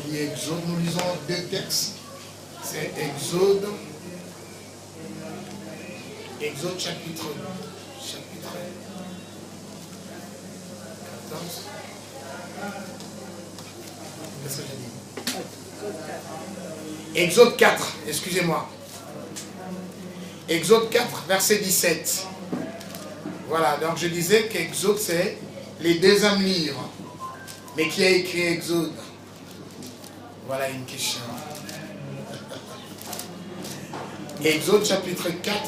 dit Exode, nous lisons deux textes. C'est Exode chapitre 14. Qu'est-ce que j'ai dit? Exode 4, excusez-moi. Exode 4, verset 17. Voilà, donc je disais qu'Exode, c'est les deuxièmes livres. Mais qui a écrit Exode? Voilà une question. Exode chapitre 4,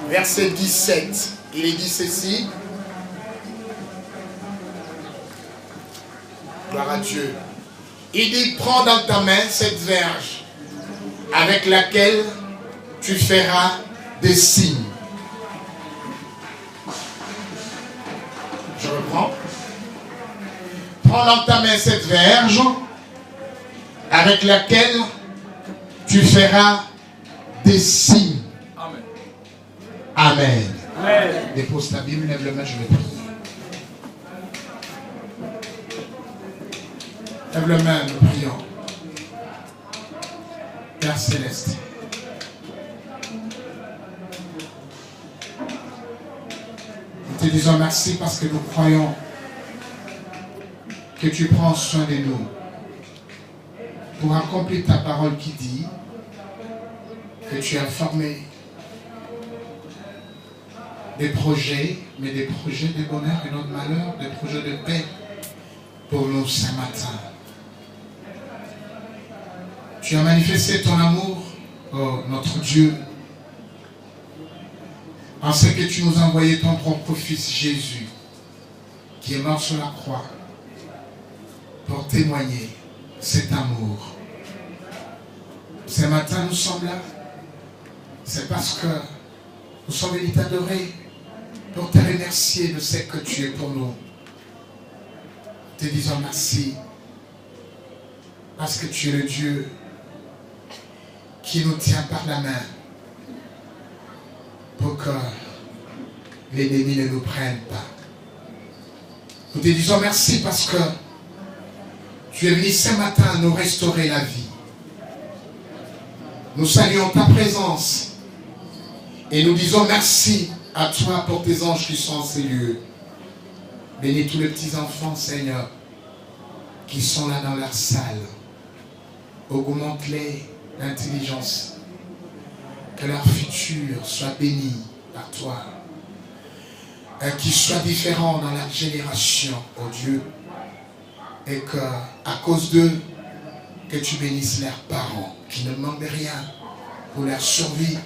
verset 17. Il est dit ceci. Gloire à Dieu. Il dit, prends dans ta main cette verge avec laquelle tu feras des signes. Je reprends. Prends dans ta main cette verge avec laquelle tu feras des signes. Amen. Amen. Amen. Dépose ta Bible, lève le main, je vais prier. Lève le main, nous prions. Père Céleste. Nous te disons merci parce que nous croyons que tu prends soin de nous pour accomplir ta parole qui dit que tu as formé des projets, mais des projets de bonheur et non de malheur, des projets de paix pour nous ce matin. Tu as manifesté ton amour, oh notre Dieu, en ce que tu nous as envoyé ton propre Fils Jésus, qui est mort sur la croix, pour témoigner cet amour. Ce matin, nous sommes là. C'est parce que nous sommes venus t'adorer, pour te remercier de ce que tu es pour nous. Te disons merci, parce que tu es le Dieu qui nous tient par la main pour que l'ennemi ne nous prenne pas. Nous te disons merci parce que tu es venu ce matin nous restaurer la vie. Nous saluons ta présence et nous disons merci à toi pour tes anges qui sont en ces lieux. Bénis tous les petits enfants, Seigneur, qui sont là dans leur salle. Augmente-les d'intelligence. Que leur futur soit béni par toi. Qu'ils soient différents dans leur génération, oh Dieu. Et que, à cause d'eux, que tu bénisses leurs parents, qui ne manquent de rien pour leur survie,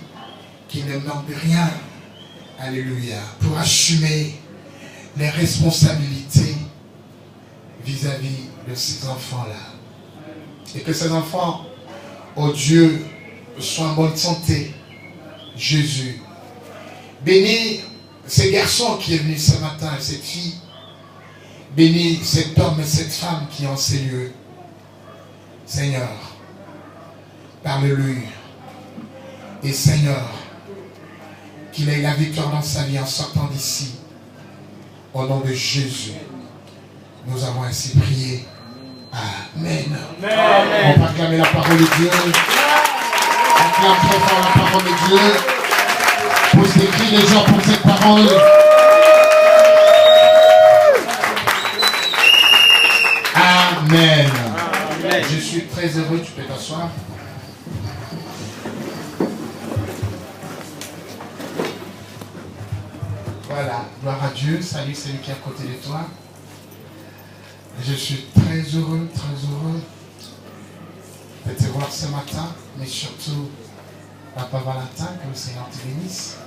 qui ne manquent de rien, alléluia, pour assumer les responsabilités vis-à-vis de ces enfants-là. Et que ces enfants, oh Dieu, soient en bonne santé. Jésus. Bénis ces garçons qui est venu ce matin et cette fille. Bénis cet homme et cette femme qui est en ces lieux. Seigneur, parle-lui. Et Seigneur, qu'il ait la victoire dans sa vie en sortant d'ici. Au nom de Jésus, nous avons ainsi prié. Amen. Amen. On va acclamer la parole de Dieu. Acclame très fort la parole de Dieu. Pousse des cris les gens pour cette parole. Amen. Amen. Je suis très heureux, tu peux t'asseoir. Voilà, gloire à Dieu. Salut celui qui est à côté de toi. Je suis très heureux de te voir ce matin, mais surtout Papa Valentin, que le Seigneur te bénisse.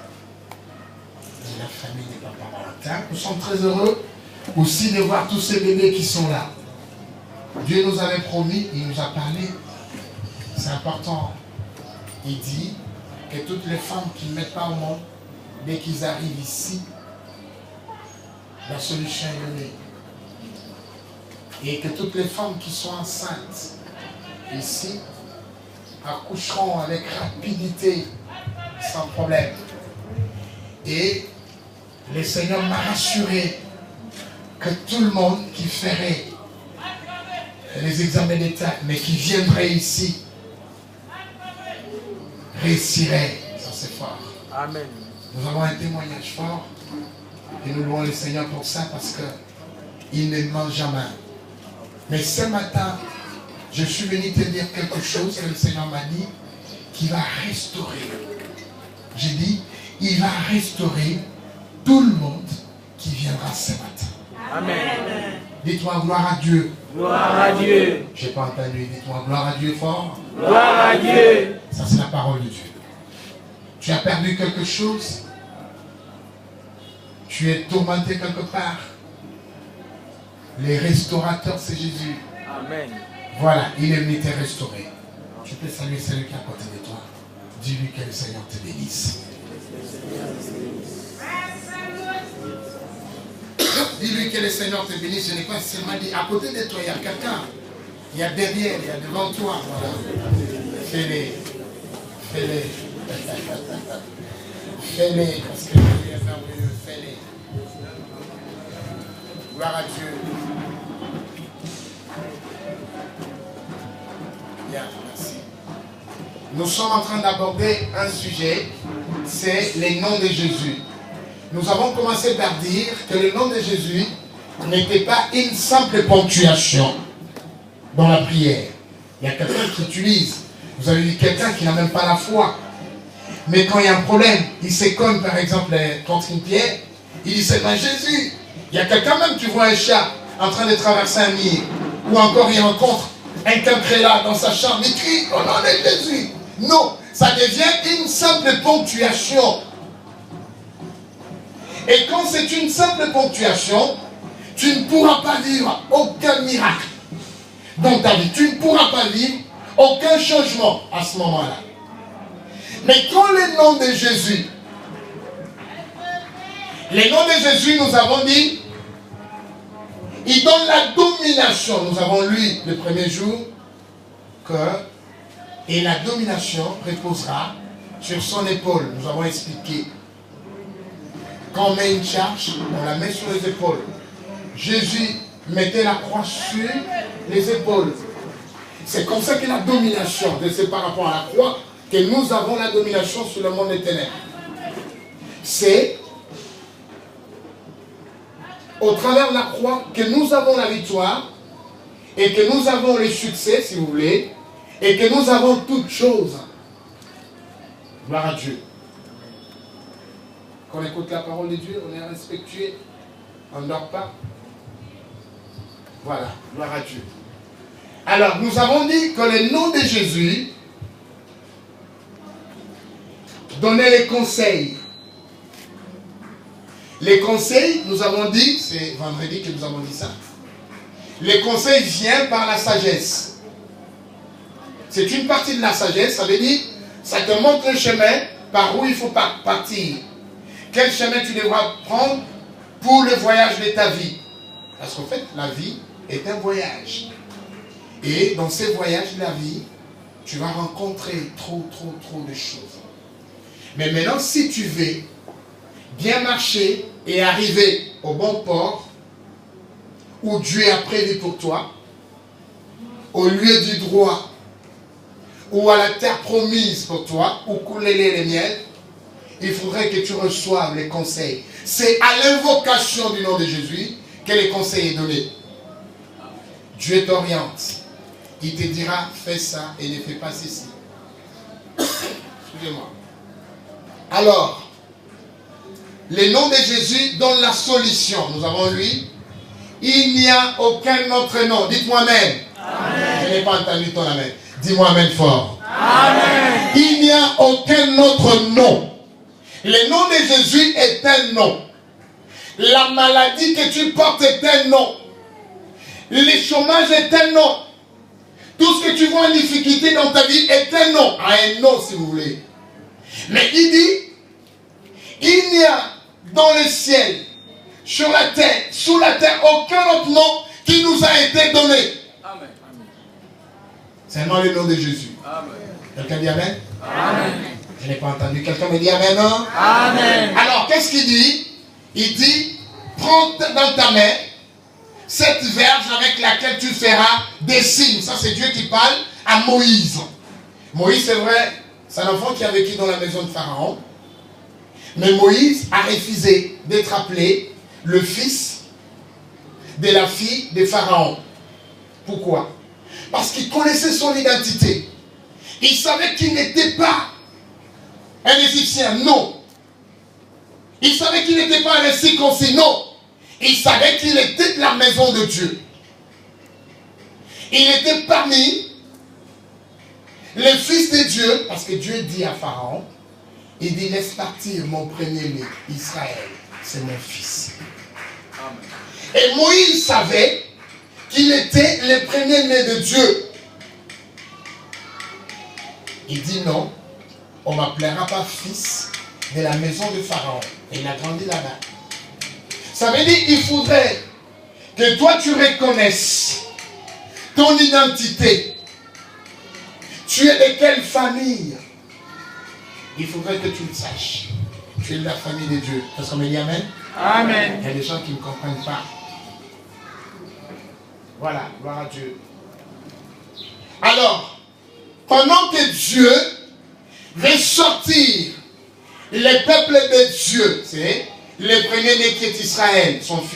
Et la famille de Papa Valentin. Nous sommes très heureux aussi de voir tous ces bébés qui sont là. Dieu nous avait promis, il nous a parlé. C'est important. Il dit que toutes les femmes qui ne mettent pas au monde, dès qu'ils arrivent ici, la solution est donnée. Et que toutes les femmes qui sont enceintes ici accoucheront avec rapidité, sans problème. Et le Seigneur m'a rassuré que tout le monde qui ferait les examens d'État, mais qui viendraient ici, réussiraient. Ça c'est fort. Amen. Nous avons un témoignage fort et nous louons le Seigneur pour ça parce qu'il ne ment jamais. Mais ce matin, je suis venu te dire quelque chose que le Seigneur m'a dit, qui va restaurer. J'ai dit, il va restaurer tout le monde qui viendra ce matin. Amen. Dites-moi gloire à Dieu. Gloire à Dieu. Je n'ai pas entendu. Dites-moi gloire à Dieu fort. Gloire à Dieu. Ça c'est la parole de Dieu. Tu as perdu quelque chose. Tu es tourmenté quelque part. Les restaurateurs, c'est Jésus. Amen. Voilà, il est venu te restaurer. Tu peux saluer celui qui est à côté de toi. Dis-lui que le Seigneur te bénisse. Dis-lui que le Seigneur te bénisse. Je n'ai pas seulement dit à côté de toi, il y a quelqu'un. Il y a derrière, il y a devant toi. Voilà. Fais-les. Fais-les. Fais-les. Parce que Dieu est merveilleux. Fais-les. Gloire à Dieu. Bien, merci. Nous sommes en train d'aborder un sujet, c'est les noms de Jésus. Nous avons commencé par dire que le nom de Jésus n'était pas une simple ponctuation dans la prière. Il y a quelqu'un qui utilise, vous avez vu quelqu'un qui n'a même pas la foi. Mais quand il y a un problème, il s'éconne par exemple contre une pierre, il dit c'est pas Jésus. Il y a quelqu'un même, tu vois un chat en train de traverser un mur, ou encore il rencontre un cancré là dans sa chambre, il crie au nom de Jésus. Non, ça devient une simple ponctuation. Et quand c'est une simple ponctuation, tu ne pourras pas vivre aucun miracle dans ta vie. Tu ne pourras pas vivre aucun changement à ce moment-là. Mais quand le nom de Jésus, les noms de Jésus, nous avons dit, il donne la domination. Nous avons lu le premier jour que, et la domination reposera sur son épaule. Nous avons expliqué. Quand on met une charge, on la met sur les épaules. Jésus mettait la croix sur les épaules. C'est comme ça que la domination, c'est par rapport à la croix, que nous avons la domination sur le monde des ténèbres. C'est au travers de la croix que nous avons la victoire et que nous avons le succès, si vous voulez, et que nous avons toutes choses. Gloire à Dieu. Quand on écoute la parole de Dieu, on est respectueux, on ne dort pas. Voilà, gloire à Dieu. Alors, nous avons dit que le nom de Jésus donnait les conseils. Les conseils, nous avons dit, c'est vendredi que nous avons dit ça. Les conseils viennent par la sagesse. C'est une partie de la sagesse, ça veut dire, ça te montre le chemin par où il faut partir. Quel chemin tu devras prendre pour le voyage de ta vie. Parce qu'en fait, la vie est un voyage. Et dans ces voyages de la vie, tu vas rencontrer trop de choses. Mais maintenant, si tu veux bien marcher et arriver au bon port, où Dieu a prévu pour toi, au lieu du droit, ou à la terre promise pour toi, où couler les miels, il faudrait que tu reçoives les conseils. C'est à l'invocation du nom de Jésus que les conseils sont donnés. Dieu t'oriente. Il te dira, fais ça et ne fais pas ceci. Excusez-moi. Alors, le nom de Jésus donne la solution. Nous avons lu, il n'y a aucun autre nom. Dites-moi Amen. Amen. Je n'ai pas entendu ton Amen. Dis-moi Amen fort. Amen. Il n'y a aucun autre nom. Le nom de Jésus est un nom. La maladie que tu portes est un nom. Le chômage est un nom. Tout ce que tu vois en difficulté dans ta vie est un nom. Un nom si vous voulez. Mais il dit, il n'y a dans le ciel, sur la terre, sous la terre, aucun autre nom qui nous a été donné. Amen. Seulement le nom de Jésus. Amen. Quelqu'un dit Amen? Amen. Je n'ai pas entendu. Quelqu'un me dit Amen, non? Amen. Alors, qu'est-ce qu'il dit? Il dit, prends dans ta main cette verge avec laquelle tu feras des signes. Ça, c'est Dieu qui parle à Moïse. Moïse, c'est vrai, c'est un enfant qui a vécu dans la maison de Pharaon. Mais Moïse a refusé d'être appelé le fils de la fille de Pharaon. Pourquoi? Parce qu'il connaissait son identité. Il savait qu'il n'était pas un Égyptien, non. Il savait qu'il n'était pas un incirconcis, non. Il savait qu'il était de la maison de Dieu. Il était parmi les fils de Dieu, parce que Dieu dit à Pharaon, il dit, laisse partir mon premier-né, Israël, c'est mon fils. Amen. Et Moïse savait qu'il était le premier-né de Dieu. Il dit non, on ne m'appellera pas fils de la maison de Pharaon. Et il a grandi là-bas. Ça veut dire qu'il faudrait que toi tu reconnaisses ton identité. Tu es de quelle famille? Il faudrait que tu le saches. Tu es de la famille de Dieu. Est-ce qu'on me dit Amen? Amen. Il y a des gens qui ne comprennent pas. Voilà, gloire à Dieu. Alors, pendant que Dieu veut sortir le peuple de Dieu, c'est le premier-né qui est Israël, son fils.